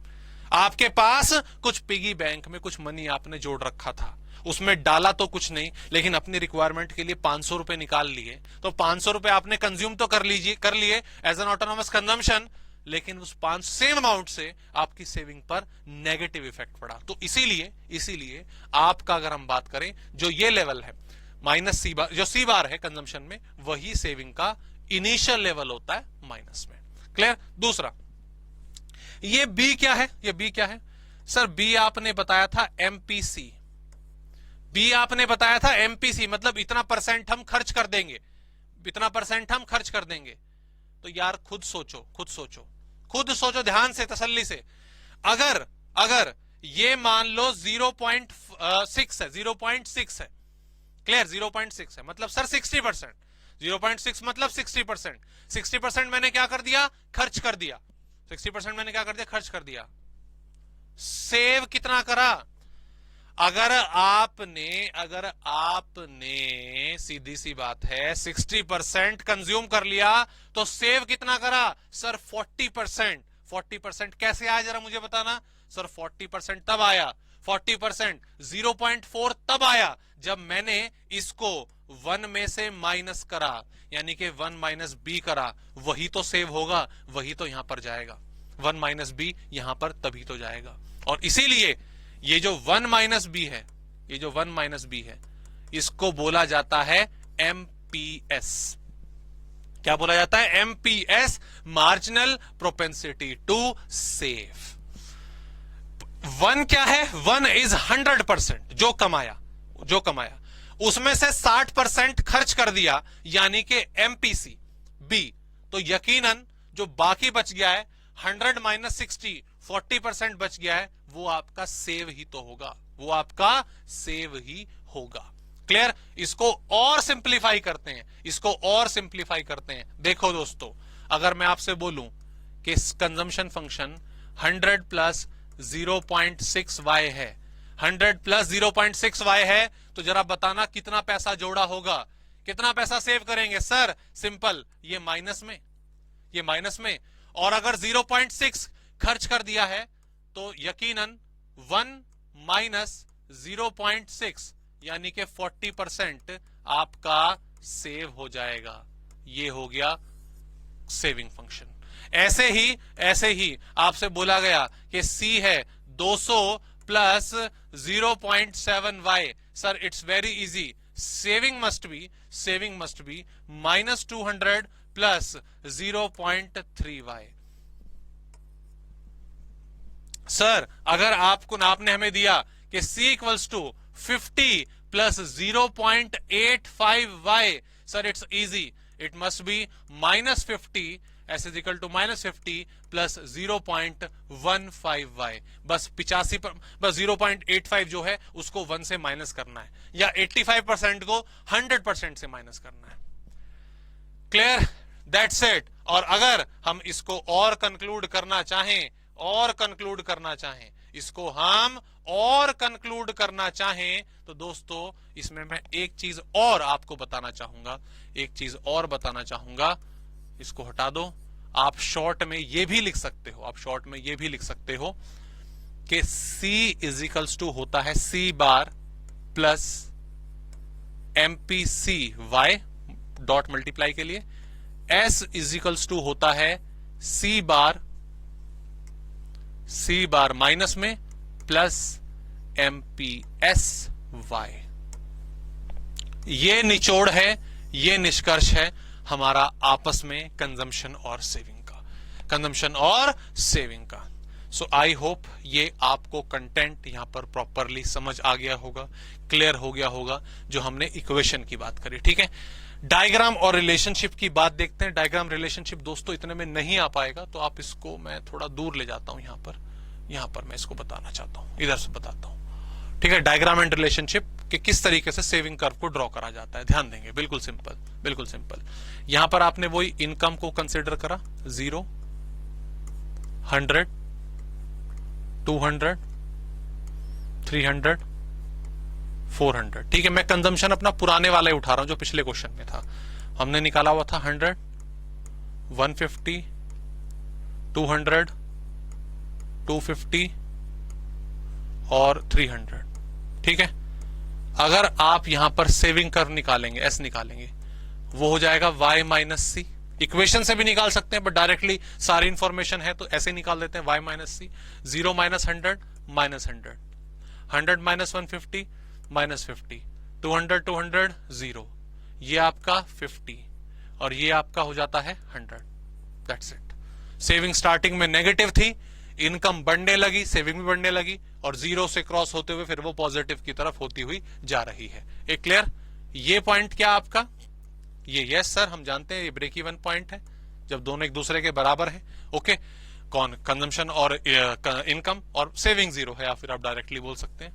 आपके पास कुछ पिगी बैंक में कुछ मनी आपने जोड़ रखा था, उसमें डाला तो कुछ नहीं, लेकिन अपनी रिक्वायरमेंट के लिए 500 रुपए निकाल लिए, तो 500 रुपए आपने कंज्यूम तो कर लिए एज एन ऑटोनॉमस कंजम्पशन, लेकिन उस सेम अमाउंट से आपकी सेविंग पर नेगेटिव इफेक्ट पड़ा। तो इसीलिए आपका अगर हम बात करें, जो ये लेवल है माइनस सी बार, जो सी बार है कंजम्पशन में, वही सेविंग का इनिशियल लेवल होता है माइनस में, क्लियर। दूसरा, ये बी क्या है सर? बी आपने बताया था एमपीसी, मतलब इतना परसेंट हम खर्च कर देंगे। तो यार खुद सोचो ध्यान से, तसल्ली से। अगर ये मान लो 0.6 है, क्लियर, 0.6 है, मतलब सर 60%। 0.6 मतलब 60%। 60% मैंने क्या कर दिया, खर्च कर दिया। 60% मैंने क्या कर दिया, खर्च कर दिया। सेव कितना करा, अगर आपने सीधी सी बात है 60% कंज्यूम कर लिया तो सेव कितना करा सर, 40%। 40% कैसे आया जरा मुझे बताना सर। 40% तब आया, 40% 0.4 तब आया जब मैंने इसको 1 में से माइनस करा, यानी कि 1 माइनस बी करा, वही तो सेव होगा, वही तो यहां पर जाएगा। 1 माइनस बी यहां पर तभी तो जाएगा। और इसीलिए ये जो 1 माइनस बी है, ये जो 1 माइनस बी है, इसको बोला जाता है एमपीएस। क्या बोला जाता है, MPS, marginal propensity to save. 1 क्या है, 1 इज 100%, जो कमाया उसमें से 60% खर्च कर दिया, यानी कि एमपीसी बी। तो यकीनन जो बाकी बच गया है 100 माइनस 60, 40% बच गया है, वो आपका सेव ही तो होगा, वो आपका सेव ही होगा। क्लियर। इसको और सिंप्लीफाई करते हैं, इसको और सिंप्लीफाई करते हैं। देखो दोस्तों, अगर मैं आपसे बोलूं कि कंजम्पशन फंक्शन 100 प्लस 0.6y है, 100 प्लस 0.6y है, तो जरा बताना कितना पैसा जोड़ा होगा, कितना पैसा सेव करेंगे सर। सिंपल, ये माइनस में। और अगर 0.6 खर्च कर दिया है तो यकीनन 1 माइनस 0.6 यानी कि 40% आपका सेव हो जाएगा। ये हो गया सेविंग फंक्शन। ऐसे ही आपसे बोला गया कि C है 200 plus 0.7y, sir it's very easy, saving must be minus 200 प्लस 0.3y। सर अगर आपने हमें दिया कि C equals to 50 plus 0.85y, sir it's easy, it must be minus 50 S is equal to minus 50 plus 0.15y। बस 85 पर, बस 0.85 जो है उसको 1 से माइनस करना है, या 85% को 100% से माइनस करना है। Clear, that's it. और अगर हम इसको और कंक्लूड करना चाहें, इसको हम और कंक्लूड करना चाहें तो दोस्तों इसमें मैं एक चीज और आपको बताना चाहूंगा, इसको हटा दो। आप शॉर्ट में ये भी लिख सकते हो, कि C इजिकल्स टू होता है C bar plus MPC Y dot multiply के लिए, S इजिकल्स टू होता है C बार माइनस में प्लस MPS Y। ये निचोड़ है, ये निष्कर्ष है हमारा आपस में कंजम्पशन और सेविंग का। सो आई होप ये आपको कंटेंट यहां पर प्रॉपरली समझ आ गया होगा, क्लियर हो गया होगा, जो हमने इक्वेशन की बात करी। ठीक है, डायग्राम और रिलेशनशिप की बात देखते हैं। डायग्राम रिलेशनशिप दोस्तों इतने में नहीं आ पाएगा, तो आप इसको मैं थोड़ा दूर ले जाता हूं, यहां पर मैं इसको बताना चाहता हूं, इधर से बताता हूं। ठीक है, डायग्राम एंड रिलेशनशिप कि किस तरीके से सेविंग कर्व को ड्रॉ करा जाता है, ध्यान देंगे। बिल्कुल सिंपल। यहां पर आपने वही इनकम को कंसीडर करा, 0, 100, 200, 300, 400। ठीक है, मैं कंजम्पशन अपना पुराने वाला ही उठा रहा हूं जो पिछले क्वेश्चन में था। हमने निकाला हुआ था 100, 150, 200, 250 और 300। ठीक है, अगर आप यहां पर सेविंग कर्व निकालेंगे, एस निकालेंगे, वो हो जाएगा y माइनस सी। इक्वेशन से भी निकाल सकते हैं, बट डायरेक्टली सारी इंफॉर्मेशन है तो ऐसे निकाल देते हैं, y माइनस सी। 0 माइनस 100 माइनस 100, 100 माइनस 150 माइनस 50, 200 200 0, ये आपका 50 और ये आपका हो जाता है 100। That's it. सेविंग स्टार्टिंग में नेगेटिव थी, इनकम बढ़ने लगी, सेविंग भी बढ़ने लगी, और 0 से क्रॉस होते हुए फिर वो पॉजिटिव की तरफ होती हुई जा रही है। एक क्लियर? ये पॉइंट क्या आपका, ये यस सर हम जानते हैं ये ब्रेक इवन पॉइंट है, जब दोनों एक दूसरे के बराबर है। ओके, कौन, कंजम्पशन और इनकम, और सेविंग 0 है, या फिर आप डायरेक्टली बोल सकते हैं।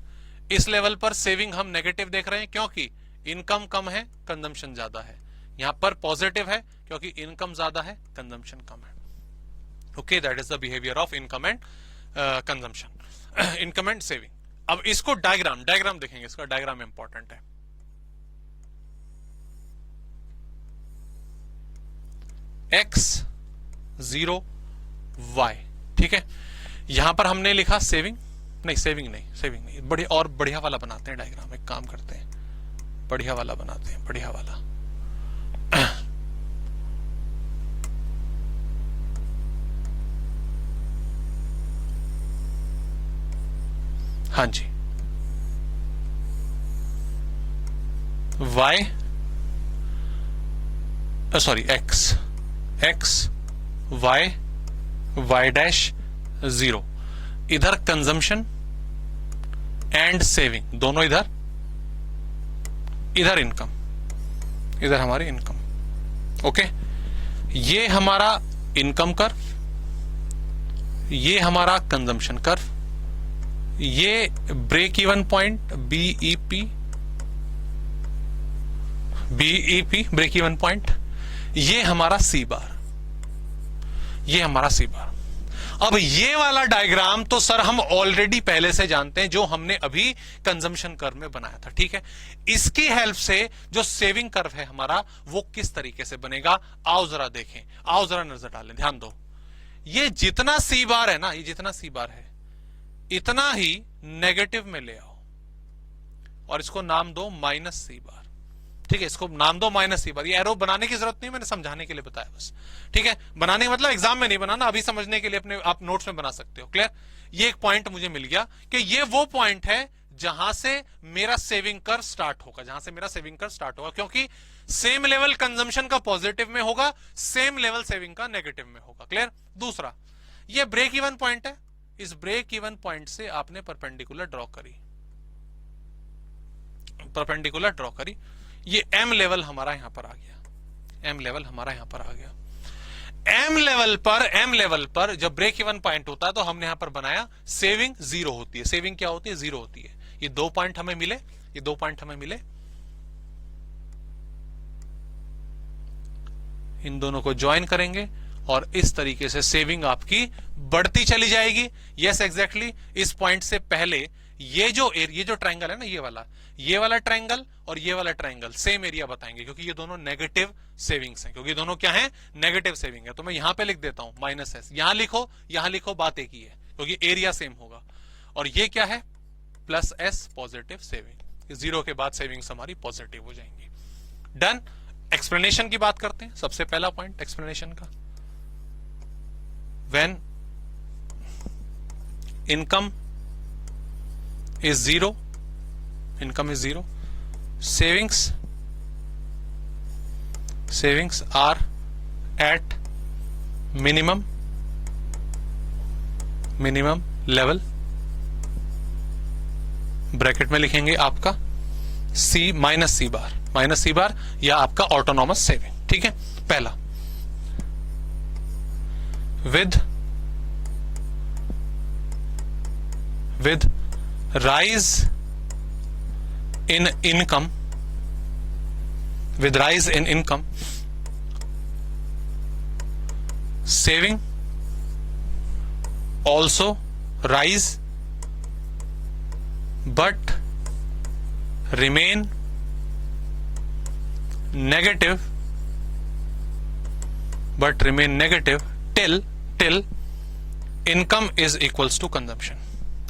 इस लेवल पर सेविंग हम नेगेटिव देख रहे हैं क्योंकि इनकम कम है, कंजम्पशन ज्यादा है। यहां पर पॉजिटिव है क्योंकि इनकम ज्यादा है, कंजम्पशन कम है। Okay, that is the behaviour of income and consumption, income and saving. अब इसको डायग्राम देखेंगे, इसका डायग्राम इंपॉर्टेंट है। x 0 y, ठीक है। यहां पर हमने लिखा सेविंग नहीं, बढ़िया वाला बनाते हैं डायग्राम। एक काम करते हैं, बढ़िया वाला बनाते हैं, बढ़िया वाला। हाँ जी, y sorry x y dash 0, इधर कंजम्पशन एंड सेविंग दोनों, इधर इनकम, इधर हमारी इनकम। ओके, ये हमारा इनकम कर्व, ये हमारा कंजम्पशन कर्व, ये break even point BEP break even point, ये हमारा सी बार, ये हमारा सी बार। अब ये वाला डायग्राम तो सर हम ऑलरेडी पहले से जानते हैं, जो हमने अभी कंजम्पशन कर्व में बनाया था, ठीक है। इसकी हेल्प से जो सेविंग कर्व है हमारा, वो किस तरीके से बनेगा, आओ जरा देखें, आओ जरा नजर डालें, ध्यान दो। ये जितना सी बार है ना, ये जितना सी बार है, इतना ही नेगेटिव में ले आओ और इसको नाम दो माइनस सी बार, ठीक है। इसको नाम दो माइनस सी बार। ये एरो बनाने की जरूरत नहीं, मैंने समझाने के लिए बताया बस, ठीक है। बनाने का मतलब एग्जाम में नहीं बनाना, अभी समझने के लिए अपने आप नोट्स में बना सकते हो। क्लियर? ये एक पॉइंट मुझे मिल गया कि ये वो पॉइंट है जहां से मेरा सेविंग कर्व स्टार्ट होगा, जहां से मेरा सेविंग कर्व स्टार्ट होगा, क्योंकि सेम लेवल कंजम्पशन का पॉजिटिव में होगा, सेम लेवल सेविंग का नेगेटिव में होगा। क्लियर? दूसरा, ये ब्रेक इवन पॉइंट है, इस ब्रेक इवन पॉइंट से आपने परपेंडिकुलर ड्रॉ करी, परपेंडिकुलर ड्रॉ करी, ये एम लेवल हमारा यहां पर आ गया, एम लेवल हमारा यहां पर आ गया। एम लेवल पर जब ब्रेक इवन पॉइंट होता है तो हमने यहां पर बनाया सेविंग 0 होती है। सेविंग क्या होती है? 0 होती है। ये दो पॉइंट हमें मिले, ये दो पॉइंट हमें मिले, इन दोनों को ज्वाइन करेंगे और इस तरीके से सेविंग आपकी बढ़ती चली जाएगी। यस एग्जैक्टली, इस पॉइंट से पहले ये जो ट्रायंगल है ना, ये वाला ट्रायंगल और ये वाला ट्रायंगल सेम एरिया बताएंगे, क्योंकि ये दोनों नेगेटिव सेविंग्स हैं, क्योंकि दोनों क्या हैं? नेगेटिव सेविंग है। तो मैं यहां पे लिख देता हूं माइनस एस, यहां लिखो, बात एक ही है, क्योंकि एरिया सेम होगा। और ये क्या है? Plus S, positive saving. 0 के बाद सेविंग्स हमारी पॉजिटिव हो जाएंगी। डन। एक्सप्लेनेशन की बात करते हैं। सबसे पहला पॉइंट एक्सप्लेनेशन का, when income is 0, income is 0, savings are at minimum level, bracket में लिखेंगे आपका सी माइनस सी बार या आपका ऑटोनॉमस सेविंग, ठीक है। पहला, with rise in income, saving also rise but remain negative till income is equals to consumption।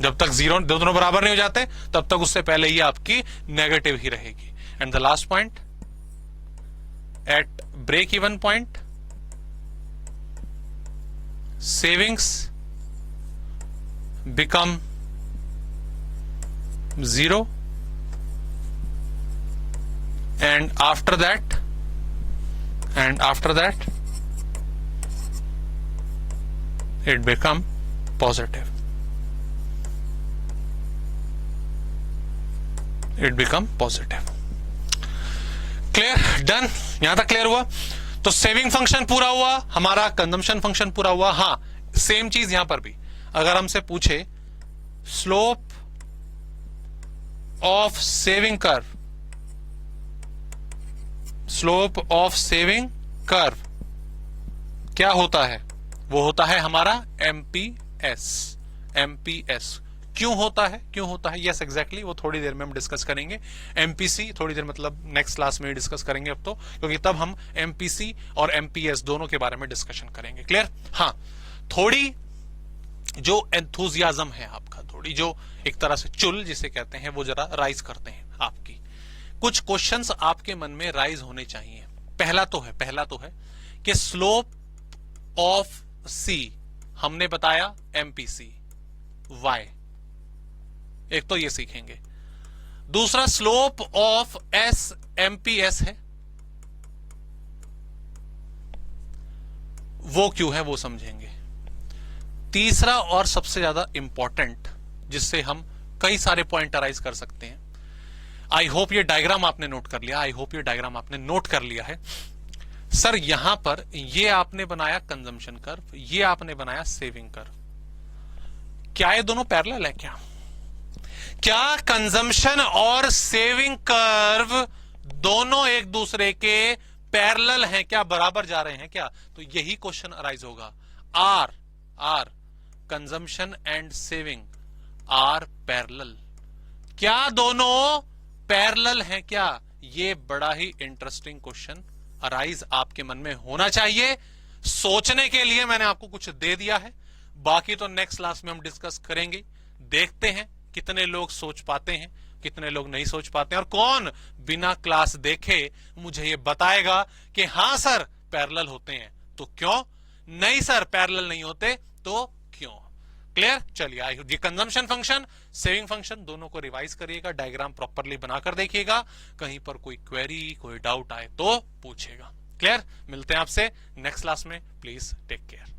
जब तक दोनों बराबर नहीं हो जाते तब तक उससे पहले ही आपकी नेगेटिव ही रहेगी। And the last point, at break even point savings become 0 and after that it become positive, clear? Done. यहां तक क्लियर हुआ? तो सेविंग फंक्शन पूरा हुआ, हमारा कंजम्पशन फंक्शन पूरा हुआ। हां, सेम चीज यहां पर भी अगर हमसे पूछे slope of saving curve, slope of saving curve क्या होता है? वो होता है हमारा एमपीएस। एमपीएस क्यों होता है? क्यों होता है? यस एग्जैक्टली, वो थोड़ी देर में हम डिस्कस करेंगे। एमपीसी थोड़ी देर मतलब नेक्स्ट क्लास में डिस्कस करेंगे अब तो, क्योंकि तब हम एमपीसी और एमपीएस दोनों के बारे में डिस्कशन करेंगे। क्लियर? हाँ, थोड़ी जो एंथुजियाज्म है आपका, थोड़ी जो एक तरह से चुल जिसे कहते हैं, वो जरा राइज करते हैं आपकी। कुछ क्वेश्चंस आपके मन में राइज होने चाहिए। पहला तो है कि स्लोप ऑफ सी हमने बताया एमपीसी, वाई, एक तो ये सीखेंगे। दूसरा स्लोप ऑफ एस एमपीएस है, वो क्यों है वो समझेंगे। तीसरा और सबसे ज्यादा इंपॉर्टेंट, जिससे हम कई सारे पॉइंट अराइज कर सकते हैं, आई होप ये डायग्राम आपने नोट कर लिया, आई होप ये डायग्राम आपने नोट कर लिया है। सर यहां पर ये आपने बनाया कंजम्पशन कर्व, ये आपने बनाया सेविंग कर्व, क्या ये दोनों पैरेलल है? क्या कंजम्पशन और सेविंग कर्व दोनों एक दूसरे के पैरेलल हैं क्या? बराबर जा रहे हैं क्या? तो यही क्वेश्चन अराइज होगा। Are consumption and saving are parallel, क्या दोनों पैरेलल हैं क्या? ये बड़ा ही इंटरेस्टिंग क्वेश्चन अराइज आपके मन में होना चाहिए। सोचने के लिए मैंने आपको कुछ दे दिया है, बाकी तो नेक्स्ट क्लास में हम डिस्कस करेंगे। देखते हैं कितने लोग सोच पाते हैं, कितने लोग नहीं सोच पाते हैं, और कौन बिना क्लास देखे मुझे ये बताएगा कि हां सर पैरेलल होते हैं तो क्यों, नहीं सर पैरेलल नहीं होते तो क्यों। क्लियर? चलिए, ये कंजम्पशन फंक्शन, सेविंग फंक्शन दोनों को रिवाइज करिएगा, डायग्राम प्रॉपरली बनाकर देखिएगा, कहीं पर कोई क्वेरी कोई डाउट आए तो पूछेगा। क्लियर? मिलते हैं आपसे नेक्स्ट क्लास में, प्लीज टेक केयर।